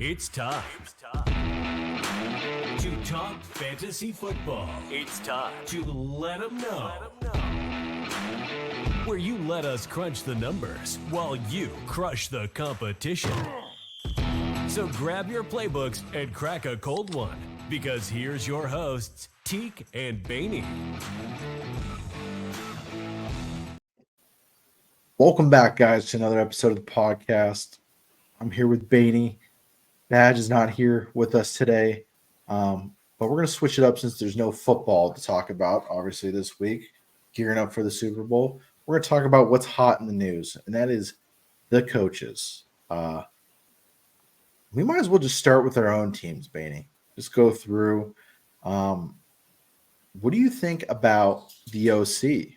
It's time to talk fantasy football. It's time to let them know. Where you let us crunch the numbers while you crush the competition. So grab your playbooks and crack a cold one, because here's your hosts, TeeK and Baney. Welcome back, guys, to another episode of the podcast. I'm here with Baney. Badge is not here with us today, but we're going to switch it up since there's no football to talk about, obviously, this week, gearing up for the Super Bowl. We're going to talk about what's hot in the news, and that is the coaches. We might as well just start with our own teams, Baney. Just go through. What do you think about the OC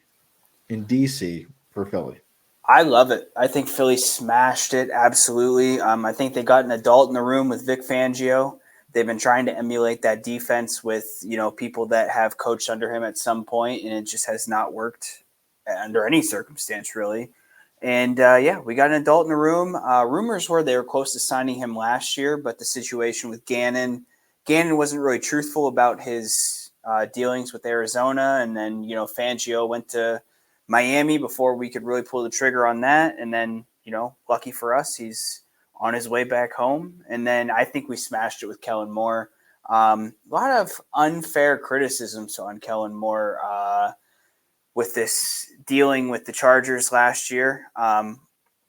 in DC for Philly? I love it. I think Philly smashed it. Absolutely. I think they got an adult in the room with Vic Fangio. They've been trying to emulate that defense with, people that have coached under him at some point, and it just has not worked under any circumstance, really. And we got an adult in the room. Rumors were they were close to signing him last year, but the situation with Gannon wasn't really truthful about his dealings with Arizona. And then, Fangio went to Miami before we could really pull the trigger on that. And then, lucky for us, he's on his way back home. And then I think we smashed it with Kellen Moore. A lot of unfair criticisms on Kellen Moore with this dealing with the Chargers last year.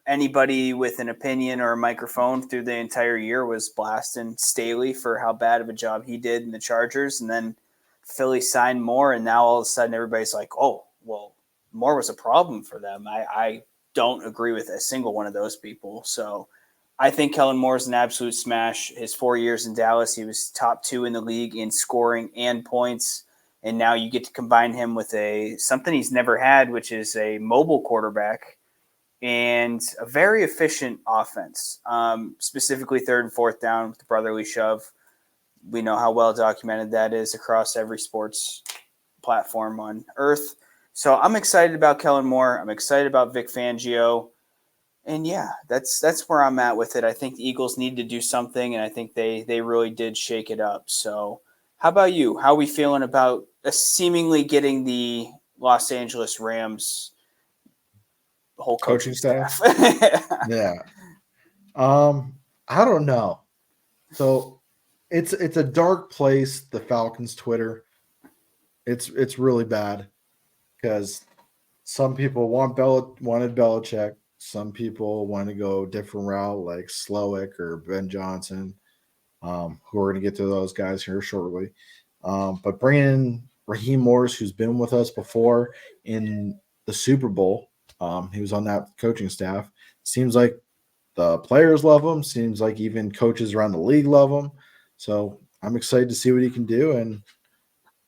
Anybody with an opinion or a microphone through the entire year was blasting Staley for how bad of a job he did in the Chargers. And then Philly signed Moore, and now all of a sudden everybody's like, oh, well, Moore was a problem for them. I don't agree with a single one of those people. So I think Kellen Moore is an absolute smash. His 4 years in Dallas, he was top 2 in the league in scoring and points. And now you get to combine him with something he's never had, which is a mobile quarterback and a very efficient offense, specifically third and fourth down with the brotherly shove. We know how well documented that is across every sports platform on earth. So I'm excited about Kellen Moore. I'm excited about Vic Fangio. And yeah, that's where I'm at with it. I think the Eagles need to do something, and I think they really did shake it up. So how about you? How are we feeling about seemingly getting the Los Angeles Rams whole coaching staff? Yeah. I don't know. So it's a dark place, the Falcons Twitter. It's really bad because some people wanted Belichick. Some people want to go a different route like Slowick or Ben Johnson, who are going to get to those guys here shortly. But bringing in Raheem Morris, who's been with us before in the Super Bowl, he was on that coaching staff. Seems like the players love him. Seems like even coaches around the league love him. So I'm excited to see what he can do and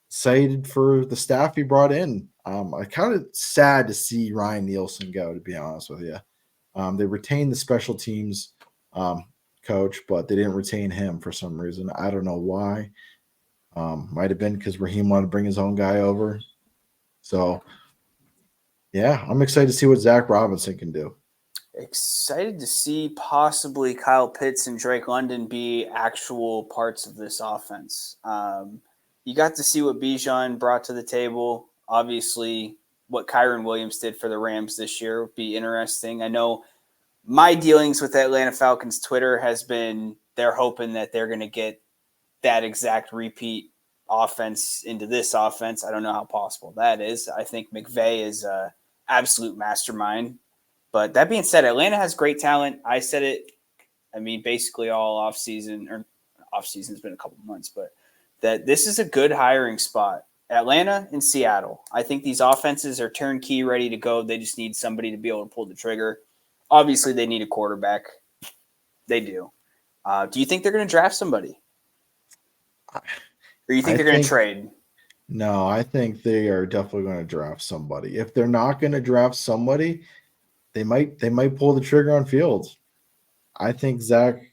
excited for the staff he brought in. I kind of sad to see Ryan Nielsen go, to be honest with you. They retained the special teams coach, but they didn't retain him for some reason. I don't know why. Might have been because Raheem wanted to bring his own guy over. So, yeah, I'm excited to see what Zach Robinson can do. Excited to see possibly Kyle Pitts and Drake London be actual parts of this offense. You got to see what Bijan brought to the table. Obviously, what Kyron Williams did for the Rams this year would be interesting. I know my dealings with Atlanta Falcons Twitter has been they're hoping that they're going to get that exact repeat offense into this offense. I don't know how possible that is. I think McVay is an absolute mastermind. But that being said, Atlanta has great talent. I said it, basically all offseason, or offseason has been a couple of months, but that this is a good hiring spot. Atlanta and Seattle. I think these offenses are turnkey, ready to go. They just need somebody to be able to pull the trigger. Obviously, they need a quarterback. They do. Do you think they're going to draft somebody? Or you think they're going to trade? No, I think they are definitely going to draft somebody. If they're not going to draft somebody, they might pull the trigger on Fields. I think Zach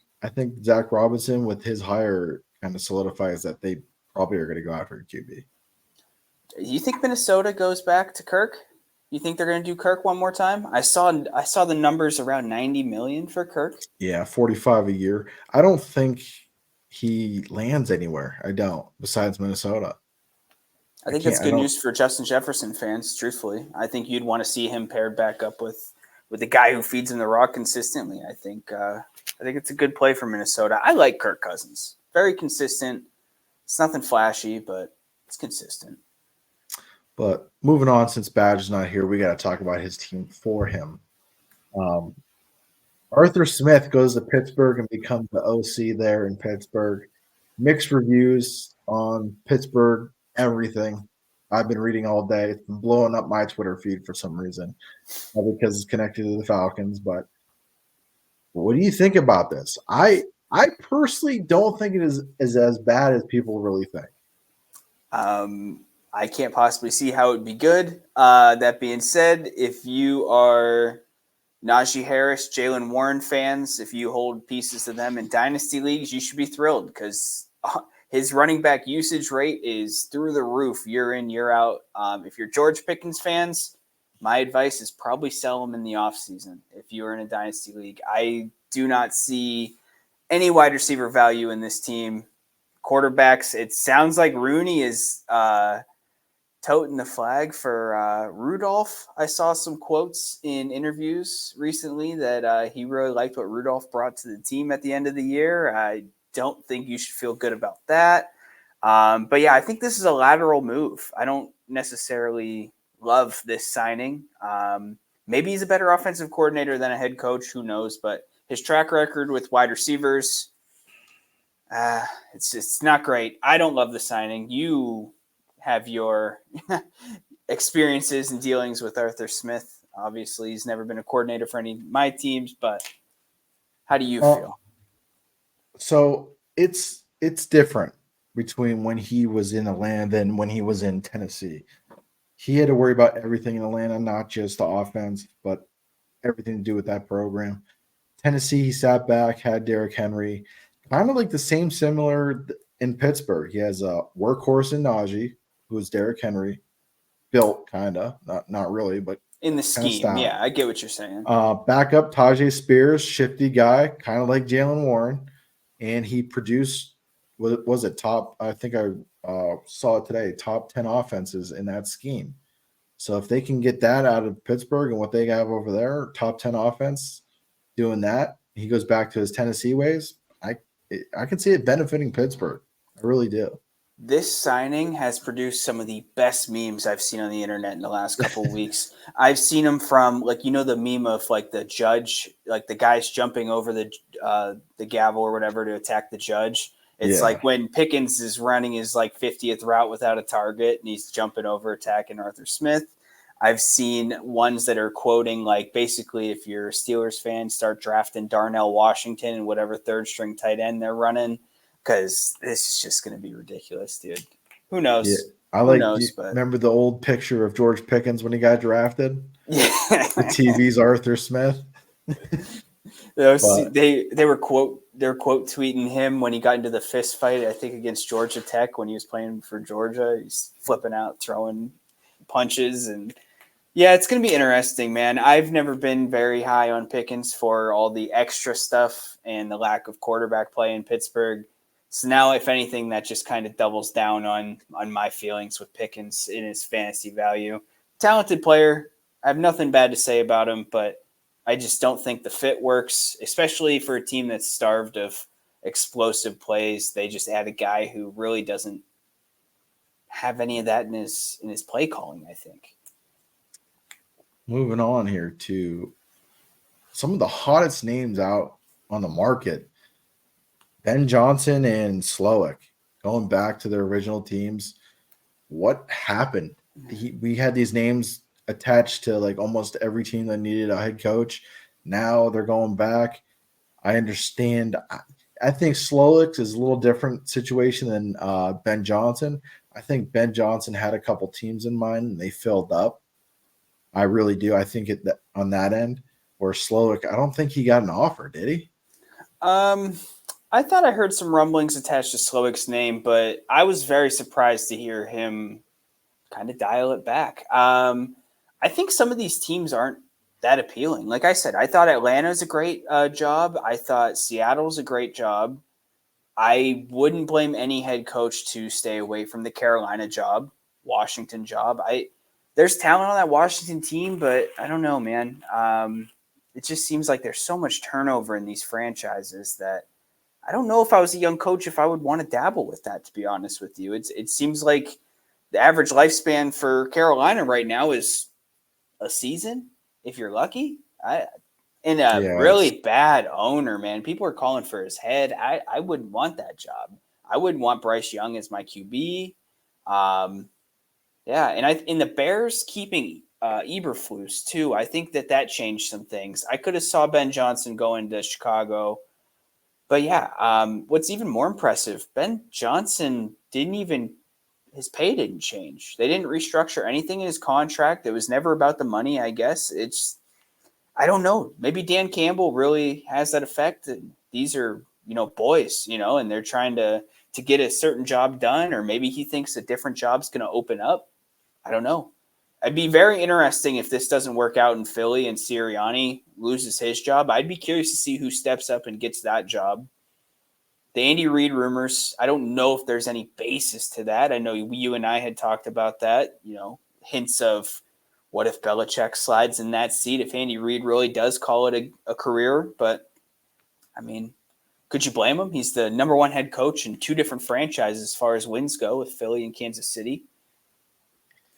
Robinson with his hire kind of solidifies that they probably are going to go after a QB. Do you think Minnesota goes back to Kirk? You think they're going to do Kirk one more time? I saw the numbers around 90 million for Kirk. Yeah, 45 a year. I don't think he lands anywhere. I don't, besides Minnesota. I think that's good news for Justin Jefferson fans, truthfully. I think you'd want to see him paired back up with the guy who feeds him the rock consistently. I think it's a good play for Minnesota. I like Kirk Cousins. Very consistent. It's nothing flashy, but it's consistent. But moving on, since Badge is not here, we got to talk about his team for him. Arthur Smith goes to Pittsburgh and becomes the OC there in Pittsburgh. Mixed reviews on Pittsburgh, everything. I've been reading all day. It's been blowing up my Twitter feed for some reason, because it's connected to the Falcons. But what do you think about this? I personally don't think it is as bad as people really think. I can't possibly see how it would be good. That being said, if you are Najee Harris, Jalen Warren fans, if you hold pieces of them in dynasty leagues, you should be thrilled because his running back usage rate is through the roof year in, year out. If you're George Pickens fans, my advice is probably sell him in the offseason if you're in a dynasty league. I do not see any wide receiver value in this team. Quarterbacks, it sounds like Rooney is toting the flag for Rudolph. I saw some quotes in interviews recently that he really liked what Rudolph brought to the team at the end of the year. I don't think you should feel good about that. But yeah, I think this is a lateral move. I don't necessarily love this signing. Maybe he's a better offensive coordinator than a head coach. Who knows? But his track record with wide receivers, it's not great. I don't love the signing. You have your experiences and dealings with Arthur Smith. Obviously, he's never been a coordinator for any of my teams, but how do you feel? So it's different between when he was in Atlanta than when he was in Tennessee. He had to worry about everything in Atlanta, not just the offense, but everything to do with that program. Tennessee, he sat back, had Derrick Henry, kind of like the same similar in Pittsburgh. He has a workhorse in Najee, who is Derrick Henry, built kind of, not really, but in the scheme. Yeah, I get what you're saying. Backup Tajay Spears, shifty guy, kind of like Jalen Warren, and he produced. Was it top? I think I saw it today. Top 10 offenses in that scheme. So if they can get that out of Pittsburgh and what they have over there, top 10 offense, doing that, he goes back to his Tennessee ways. I can see it benefiting Pittsburgh. I really do. This signing has produced some of the best memes I've seen on the internet in the last couple of weeks. I've seen them from, like, the meme of like the judge, like the guy's jumping over the gavel or whatever to attack the judge. It's like when Pickens is running his like 50th route without a target and he's jumping over attacking Arthur Smith. I've seen ones that are quoting, like, basically if you're a Steelers fan, start drafting Darnell Washington and whatever third string tight end they're running, because this is just going to be ridiculous, dude. Who knows? Yeah. Remember the old picture of George Pickens when he got drafted? Yeah. The TV's Arthur Smith. They were quote tweeting him when he got into the fist fight, I think against Georgia Tech when he was playing for Georgia. He's flipping out, throwing punches, and yeah, it's going to be interesting, man. I've never been very high on Pickens for all the extra stuff and the lack of quarterback play in Pittsburgh. So now, if anything, that just kind of doubles down on my feelings with Pickens in his fantasy value. Talented player. I have nothing bad to say about him, but I just don't think the fit works, especially for a team that's starved of explosive plays. They just add a guy who really doesn't have any of that in his play calling, I think. Moving on here to some of the hottest names out on the market. Ben Johnson and Slowick going back to their original teams. What happened? We had these names attached to like almost every team that needed a head coach. Now they're going back. I understand. I think Slowick is a little different situation than Ben Johnson. I think Ben Johnson had a couple teams in mind and they filled up. I really do. I think on that end, where Slowick, I don't think he got an offer, did he? I thought I heard some rumblings attached to Slowick's name, but I was very surprised to hear him kind of dial it back. I think some of these teams aren't that appealing. Like I said, I thought Atlanta's a great job. I thought Seattle's a great job. I wouldn't blame any head coach to stay away from the Carolina job, Washington job. There's talent on that Washington team, but I don't know, man. It just seems like there's so much turnover in these franchises that I don't know if I was a young coach if I would want to dabble with that, to be honest with you. It seems like the average lifespan for Carolina right now is a season, if you're lucky. Really bad owner, man. People are calling for his head. I wouldn't want that job. I wouldn't want Bryce Young as my QB. And the Bears keeping Eberflus too. I think that changed some things. I could have saw Ben Johnson going to Chicago, but what's even more impressive, Ben Johnson his pay didn't change. They didn't restructure anything in his contract. It was never about the money, I guess. I don't know. Maybe Dan Campbell really has that effect. These are, boys, and they're trying to get a certain job done, or maybe he thinks a different job's going to open up. I don't know. It'd be very interesting if this doesn't work out in Philly and Sirianni loses his job. I'd be curious to see who steps up and gets that job. The Andy Reid rumors, I don't know if there's any basis to that. I know you and I had talked about that, hints of what if Belichick slides in that seat, if Andy Reid really does call it a career. But, I mean, could you blame him? He's the number one head coach in two different franchises as far as wins go with Philly and Kansas City.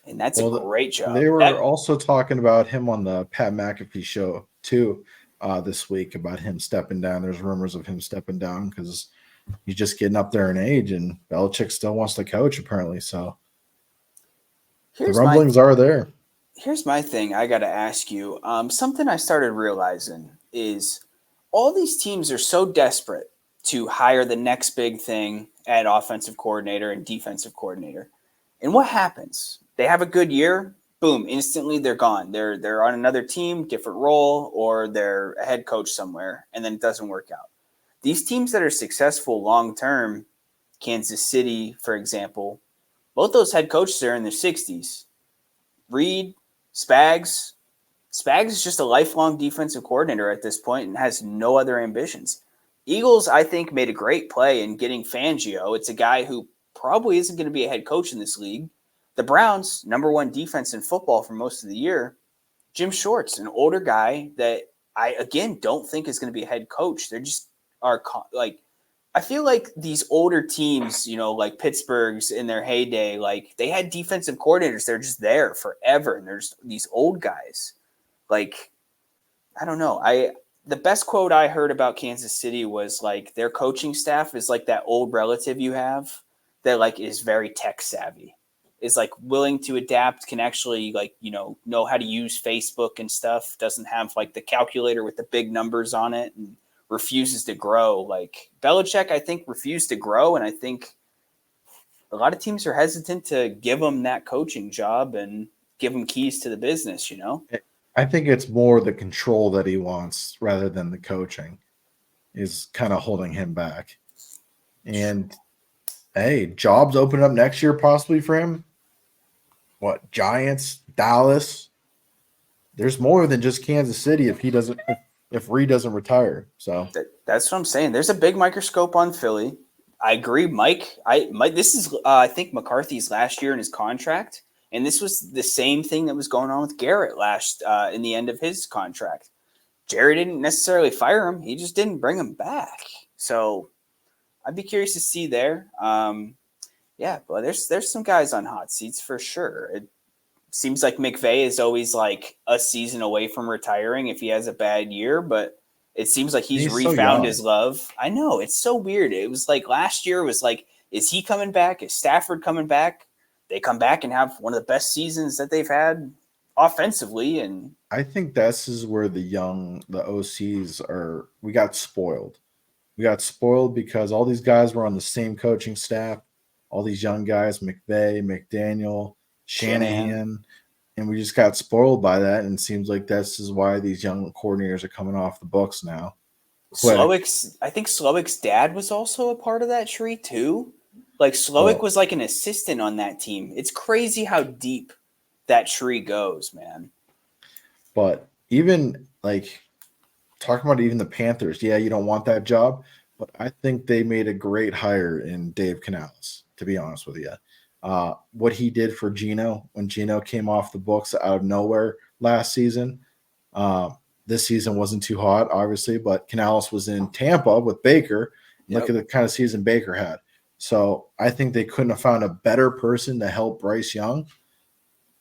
And that's a great job. They were also talking about him on the Pat McAfee show, too, this week about him stepping down. There's rumors of him stepping down because he's just getting up there in age, and Belichick still wants to coach, apparently. So the rumblings are there. Here's my thing I got to ask you. Something I started realizing is all these teams are so desperate to hire the next big thing at offensive coordinator and defensive coordinator. And what happens? They have a good year, boom, instantly they're gone. They're on another team, different role, or they're a head coach somewhere, and then it doesn't work out. These teams that are successful long-term, Kansas City, for example, both those head coaches are in their 60s. Reid, Spags is just a lifelong defensive coordinator at this point and has no other ambitions. Eagles, I think, made a great play in getting Fangio. It's a guy who probably isn't going to be a head coach in this league. The Browns, number one defense in football for most of the year. Jim Short's an older guy that I, again, don't think is going to be a head coach. They're just I feel like these older teams, like Pittsburgh's in their heyday, like they had defensive coordinators. They're just there forever. And there's these old guys. Like, I don't know. The best quote I heard about Kansas City was like their coaching staff is like that old relative you have that like is very tech savvy, is like willing to adapt, can actually know how to use Facebook and stuff, doesn't have like the calculator with the big numbers on it and refuses to grow. Like Belichick, I think, refused to grow, and I think a lot of teams are hesitant to give him that coaching job and give him keys to the business, I think it's more the control that he wants rather than the coaching is kind of holding him back. And, hey, jobs open up next year possibly for him. What, Giants, Dallas? There's more than just Kansas City if Reid doesn't retire. So that's what I'm saying. There's a big microscope on Philly. I agree, Mike. This is I think McCarthy's last year in his contract. And this was the same thing that was going on with Garrett in the end of his contract. Jerry didn't necessarily fire him. He just didn't bring him back. So I'd be curious to see there. But there's some guys on hot seats for sure. It seems like McVay is always like a season away from retiring if he has a bad year, but it seems like he's refound his love. I know. It's so weird. It was like last year was like, is he coming back? Is Stafford coming back? They come back and have one of the best seasons that they've had offensively. And I think this is where the OCs are. We got spoiled. We got spoiled because all these guys were on the same coaching staff. All these young guys, McVay, McDaniel, Shanahan, and we just got spoiled by that. And it seems like this is why these young coordinators are coming off the books now. I think Slowick's dad was also a part of that tree too. Like Slowick was like an assistant on that team. It's crazy how deep that tree goes, man. But even like talking about even the Panthers, yeah, you don't want that job, but I think they made a great hire in Dave Canales, to be honest with you. What he did for Gino when Gino came off the books out of nowhere last season. Uh, this season wasn't too hot, obviously, but Canales was in Tampa with Baker. Look at the kind of season Baker had. So I think they couldn't have found a better person to help Bryce Young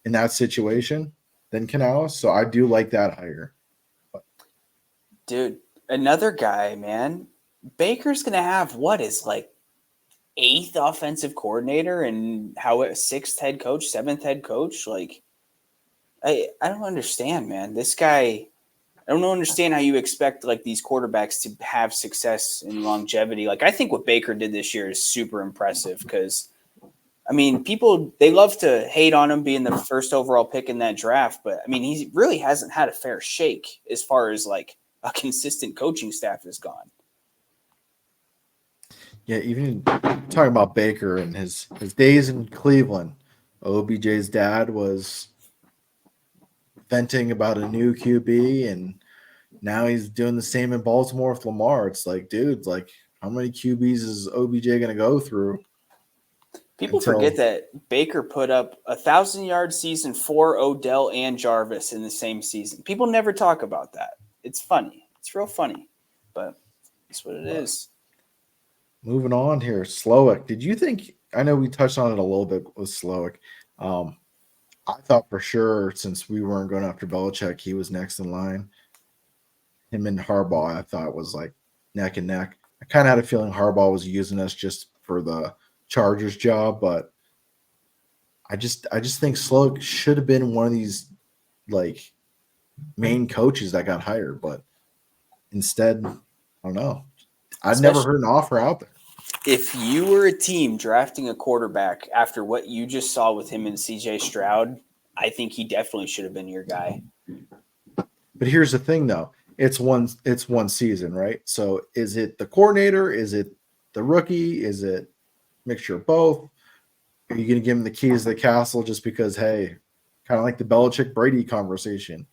in that situation than Canales. So I do like that hire. Dude, another guy, man. Baker's going to have what is like 8th offensive coordinator and sixth head coach, 7th head coach. Like, I don't understand, man. This guy, I don't understand how you expect like these quarterbacks to have success and longevity. Like, I think what Baker did this year is super impressive because, I mean, people, they love to hate on him being the first overall pick in that draft, but I mean, he really hasn't had a fair shake as far as like a consistent coaching staff has gone. Yeah, even talking about Baker and his days in Cleveland, OBJ's dad was venting about a new QB, and now he's doing the same in Baltimore with Lamar. It's like, dude, like how many QBs is OBJ going to go through? People forget that Baker put up 1,000-yard season for Odell and Jarvis in the same season. People never talk about that. It's funny. It's real funny, but that's what it is. Moving on here, Slowick. Did you think? I know we touched on it a little bit with Slowick. I thought for sure since we weren't going after Belichick, he was next in line. Him and Harbaugh, I thought was like neck and neck. I kind of had a feeling Harbaugh was using us just for the Chargers job, but I just think Slowick should have been one of these like main coaches that got hired, but instead, I don't know. I've never heard an offer out there. If you were a team drafting a quarterback after what you just saw with him and CJ Stroud, I think he definitely should have been your guy. But here's the thing, though. It's one season, right? So is it the coordinator? Is it the rookie? Is it a mixture of both? Are you going to give him the keys to the castle just because, hey, kind of like the Belichick Brady conversation?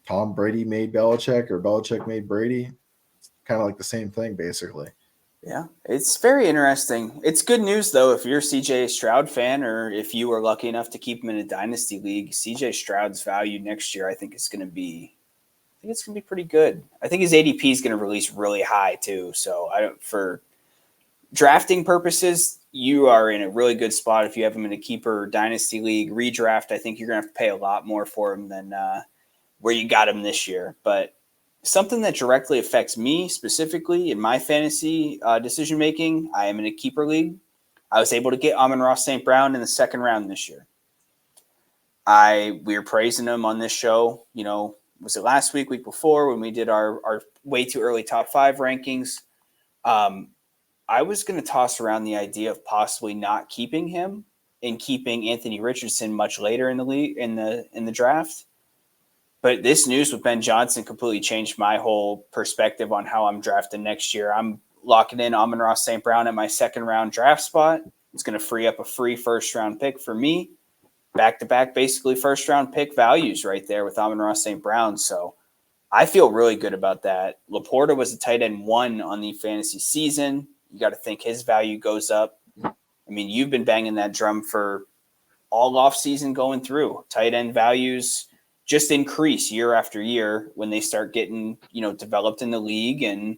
Tom Brady made Belichick or Belichick made Brady. It's kind of like the same thing, basically. Yeah, it's very interesting. It's good news, though, if you're a CJ Stroud fan or if you were lucky enough to keep him in a dynasty league. CJ Stroud's value next year, I think it's going to be pretty good. I think his ADP is going to release really high, too. So for drafting purposes, you are in a really good spot if you have him in a keeper dynasty league. Redraft, I think you're going to have to pay a lot more for him than where you got him this year. But something that directly affects me specifically in my fantasy decision-making, I am in a keeper league. I was able to get Amon-Ra St. Brown in the second round this year. We were praising him on this show, was it last week before when we did our way too early top 5 rankings? I was going to toss around the idea of possibly not keeping him and keeping Anthony Richardson much later in the league, in the draft. But this news with Ben Johnson completely changed my whole perspective on how I'm drafting next year. I'm locking in Amon-Ra St. Brown at my second round draft spot. It's going to free up a free first round pick for me. Back-to-back, basically first round pick values right there with Amon-Ra St. Brown. So I feel really good about that. Laporta was a tight end 1 on the fantasy season. You got to think his value goes up. I mean, you've been banging that drum for all offseason going through. Tight end values just increase year after year when they start getting, developed in the league and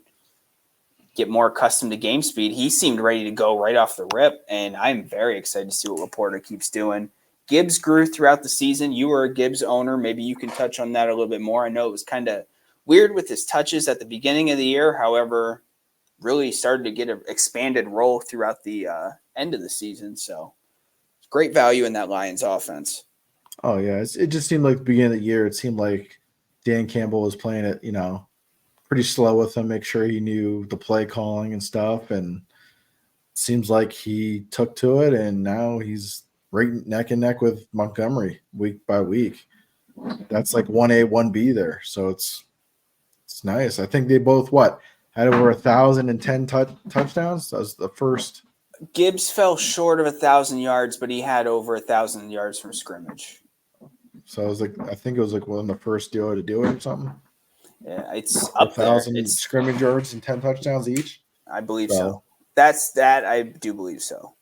get more accustomed to game speed. He seemed ready to go right off the rip, and I'm very excited to see what Laporta keeps doing. Gibbs grew throughout the season. You were a Gibbs owner. Maybe you can touch on that a little bit more. I know it was kind of weird with his touches at the beginning of the year. However, really started to get an expanded role throughout the end of the season. So great value in that Lions offense. Oh, yeah. It just seemed like the beginning of the year, it seemed like Dan Campbell was playing it, pretty slow with him, make sure he knew the play calling and stuff. And it seems like he took to it, and now he's right neck and neck with Montgomery week by week. That's like 1A, 1B there. So it's nice. I think they both, had over 1,010 touchdowns. That was the first. Gibbs fell short of 1,000 yards, but he had over 1,000 yards from scrimmage. So I think it was like one of the first duo to do it or something. Yeah, it's up there. 1,000 It's scrimmage yards and 10 touchdowns each. I believe so. That I do believe so.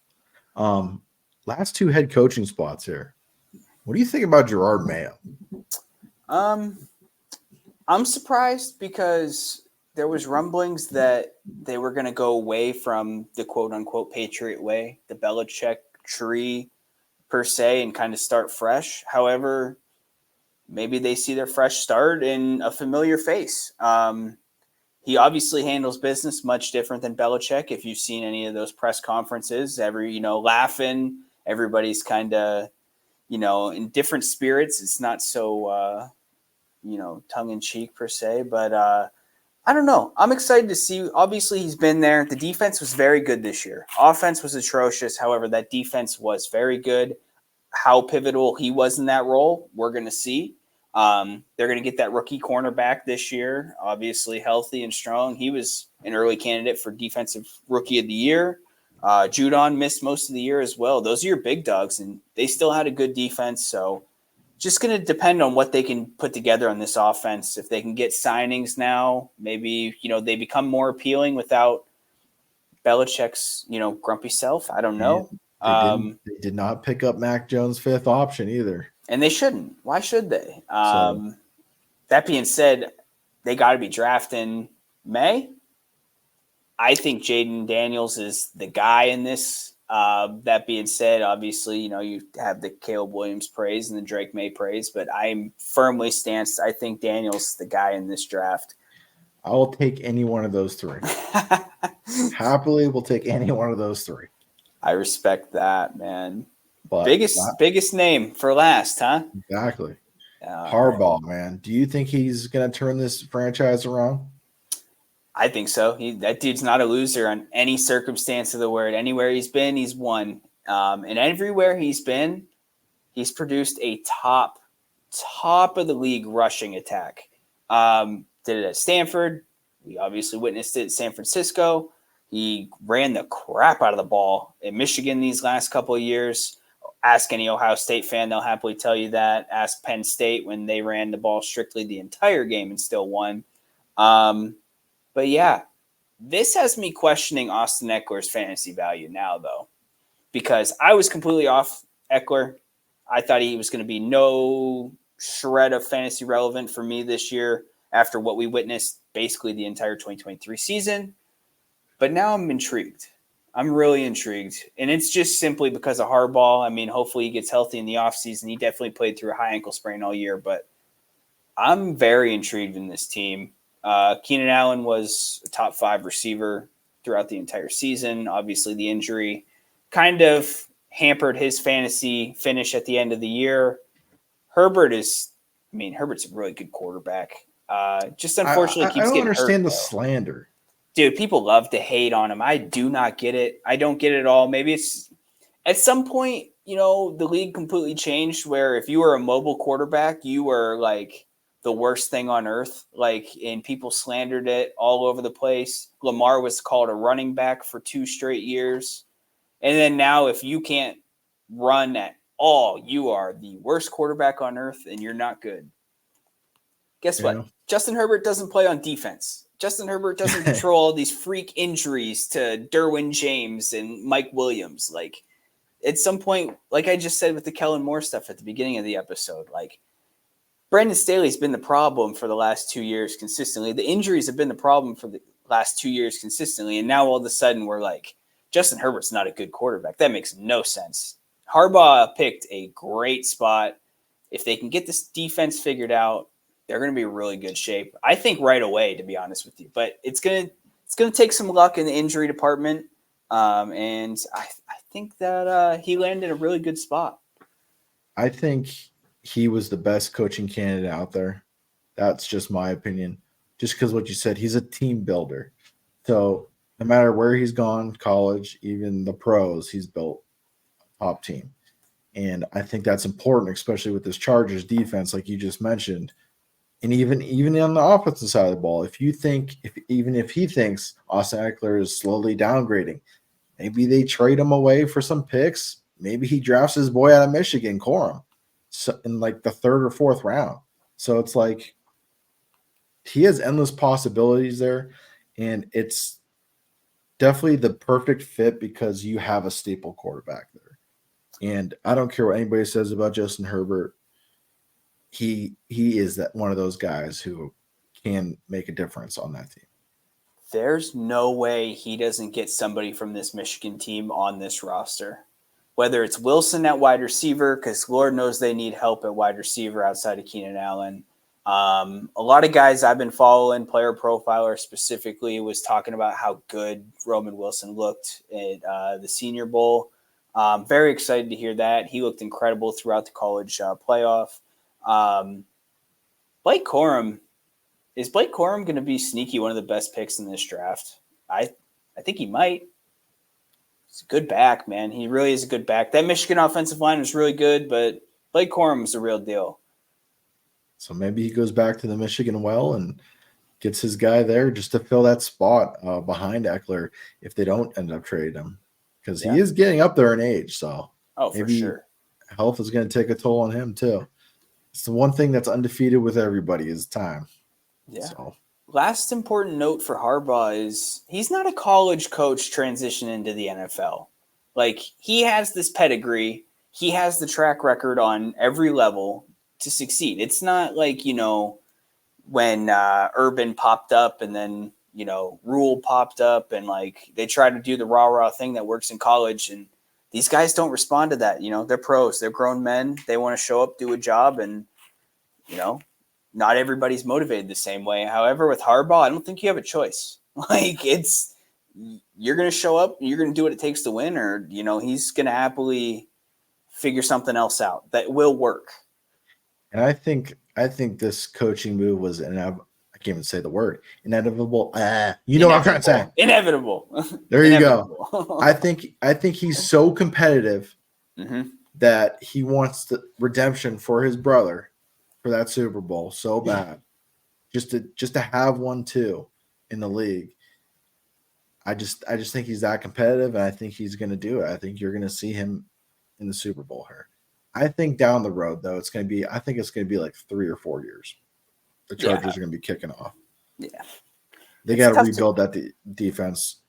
Last two head coaching spots here. What do you think about Gerard Mayo? I'm surprised because there was rumblings that they were going to go away from the quote unquote Patriot way, the Belichick tree per se, and kind of start fresh. However, maybe they see their fresh start in a familiar face. He obviously handles business much different than Belichick. If you've seen any of those press conferences, laughing, everybody's kind of, in different spirits. It's not so, tongue in cheek per se, but I don't know. I'm excited to see. Obviously, he's been there. The defense was very good this year. Offense was atrocious. However, that defense was very good. How pivotal he was in that role, we're going to see. They're going to get that rookie cornerback this year, obviously healthy and strong. He was an early candidate for defensive rookie of the year. Judon missed most of the year as well. Those are your big dogs, and they still had a good defense. So just going to depend on what they can put together on this offense. If they can get signings now, maybe, they become more appealing without Belichick's, grumpy self. I don't know. They did not pick up Mac Jones' fifth option either. And they shouldn't. Why should they? That being said, they got to be drafting May. I think Jaden Daniels is the guy in this. That being said, obviously, you have the Caleb Williams praise and the Drake May praise, but I'm firmly stanced. I think Daniels is the guy in this draft. I will take any one of those three. Happily, we'll take any one of those three. I respect that, man. But biggest name for last, huh? Exactly. Harbaugh, man. Do you think he's going to turn this franchise around? I think so. That dude's not a loser on any circumstance of the word. Anywhere he's been, he's won. And everywhere he's been, he's produced a top of the league rushing attack. Did it at Stanford. We obviously witnessed it at San Francisco. He ran the crap out of the ball in Michigan these last couple of years. Ask any Ohio State fan, they'll happily tell you that. Ask Penn State when they ran the ball strictly the entire game and still won. But yeah, this has me questioning Austin Eckler's fantasy value now, though, because I was completely off Eckler. I thought he was going to be no shred of fantasy relevant for me this year after what we witnessed basically the entire 2023 season. But now I'm intrigued. I'm really intrigued. And it's just simply because of Harbaugh. I mean, hopefully he gets healthy in the offseason. He definitely played through a high ankle sprain all year, but I'm very intrigued in this team. Keenan Allen was a top 5 receiver throughout the entire season. Obviously, the injury kind of hampered his fantasy finish at the end of the year. Herbert's a really good quarterback. Just unfortunately keeps getting hurt. I don't understand the slander. Dude, people love to hate on him. I do not get it. I don't get it at all. Maybe it's at some point, the league completely changed where if you were a mobile quarterback, you were like the worst thing on earth. And people slandered it all over the place. Lamar was called a running back for 2 straight years. And then now if you can't run at all, you are the worst quarterback on earth and you're not good. Guess what? Justin Herbert doesn't play on defense. Justin Herbert doesn't control all these freak injuries to Derwin James and Mike Williams. At some point, like I just said with the Kellen Moore stuff at the beginning of the episode, Brandon Staley's been the problem for the last 2 years consistently. The injuries have been the problem for the last 2 years consistently. And now all of a sudden we're like, Justin Herbert's not a good quarterback. That makes no sense. Harbaugh picked a great spot. If they can get this defense figured out, they're going to be in really good shape. I think right away, to be honest with you. But it's going to take some luck in the injury department. And I think that he landed in a really good spot. I think he was the best coaching candidate out there. That's just my opinion. Just because what you said, he's a team builder. So no matter where he's gone, college, even the pros, he's built a top team. And I think that's important, especially with this Chargers defense, like you just mentioned. And even on the offensive side of the ball, if he thinks Austin Eckler is slowly downgrading, maybe they trade him away for some picks. Maybe he drafts his boy out of Michigan, Corum. in like the third or fourth round. So it's like he has endless possibilities there, and it's definitely the perfect fit because you have a staple quarterback there. And I don't care what anybody says about Justin Herbert. He is that one of those guys who can make a difference on that team. There's no way he doesn't get somebody from this Michigan team on this roster. Whether it's Wilson at wide receiver, because Lord knows they need help at wide receiver outside of Keenan Allen. A lot of guys I've been following, Player Profiler specifically, was talking about how good Roman Wilson looked at the Senior Bowl. Very excited to hear that. He looked incredible throughout the college playoff. Blake Corum. Is Blake Corum going to be sneaky one of the best picks in this draft? I think he might. He's a good back, man. He really is a good back. That Michigan offensive line was really good, but Blake Corum is the real deal. So maybe he goes back to the Michigan well and gets his guy there just to fill that spot behind Eckler if they don't end up trading him. Because he is getting up there in age. So for sure. Health is going to take a toll on him too. It's the one thing that's undefeated with everybody is time. Yeah. So. Last important note for Harbaugh is he's not a college coach transitioning into the NFL. Like, he has this pedigree. He has the track record on every level to succeed. It's not like, when Urban popped up and then, Rule popped up and, like, they try to do the rah-rah thing that works in college. And these guys don't respond to that. They're pros. They're grown men. They want to show up, do a job, and, not everybody's motivated the same way. However, with Harbaugh, I don't think you have a choice. Like, you're going to show up, you're going to do what it takes to win, or, he's going to happily figure something else out that will work. And I think this coaching move was I can't even say the word inevitable. You know what I'm trying to say. Inevitable. There you go. I think he's so competitive that he wants the redemption for his brother for that Super Bowl so bad, just to have one too in the league. I just think he's that competitive, and I think he's going to do it. I think you're going to see him in the Super Bowl here. I think down the road though, it's going to be like 3 or 4 years. The Chargers are going to be kicking off. Yeah, they got to rebuild that defense.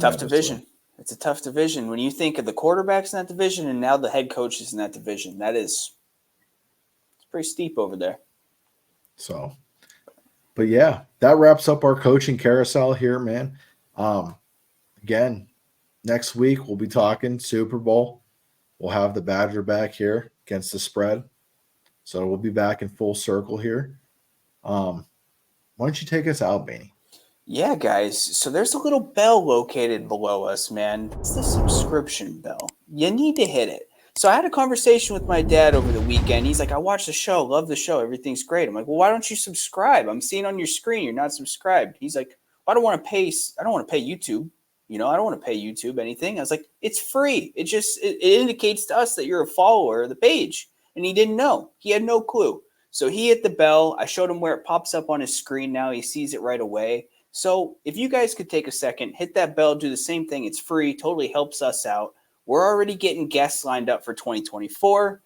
Tough division. It's a tough division when you think of the quarterbacks in that division, and now the head coaches in that division. It's pretty steep over there. So, but yeah, that wraps up our coaching carousel here, man. Again, next week we'll be talking Super Bowl. We'll have the Badger back here against the spread. So we'll be back in full circle here. Why don't you take us out, Baney? Yeah, guys. So there's a little bell located below us, man. It's the subscription bell. You need to hit it. So I had a conversation with my dad over the weekend. He's like, I watched the show, love the show, everything's great. I'm like, well, why don't you subscribe? I'm seeing on your screen you're not subscribed. He's like, well, I don't want to pay YouTube. I don't want to pay YouTube anything. I was like, it's free. It indicates to us that you're a follower of the page. And he didn't know. He had no clue. So he hit the bell. I showed him where it pops up on his screen now. He sees it right away. So if you guys could take a second, hit that bell, do the same thing. It's free. Totally helps us out. We're already getting guests lined up for 2024.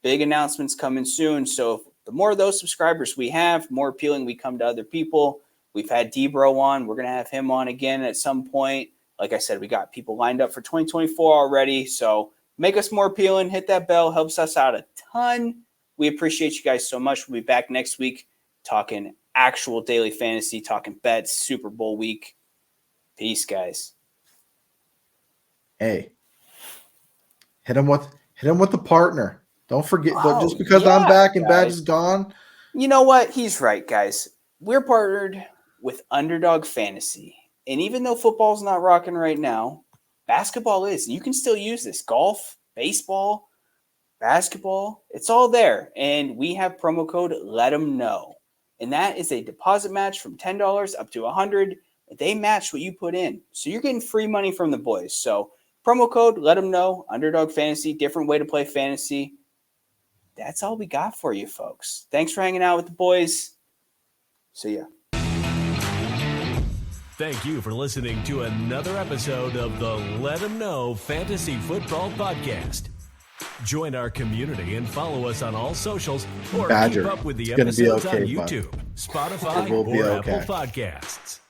Big announcements coming soon. So the more of those subscribers we have, more appealing we come to other people. We've had Debro on. We're going to have him on again at some point. Like I said, we got people lined up for 2024 already. So make us more appealing. Hit that bell. Helps us out a ton. We appreciate you guys so much. We'll be back next week talking actual daily fantasy, talking bets, Super Bowl week. Peace, guys. Hey. Hit him with the partner. Don't forget, just because I'm back and Badge is gone. You know what? He's right, guys. We're partnered with Underdog Fantasy. And even though football's not rocking right now, basketball is. You can still use this. Golf, baseball, basketball, it's all there. And we have promo code LetTheMKnow. And that is a deposit match from $10 up to $100. They match what you put in. So you're getting free money from the boys. So promo code LetTheMKnow, Underdog Fantasy, different way to play fantasy. That's all we got for you, folks. Thanks for hanging out with the boys. See ya. Thank you for listening to another episode of the Let 'Em Know Fantasy Football Podcast. Join our community and follow us on all socials or Badger. keep up with the It's gonna be episodes okay, on bud. YouTube, Spotify, It will be or okay. Apple Podcasts.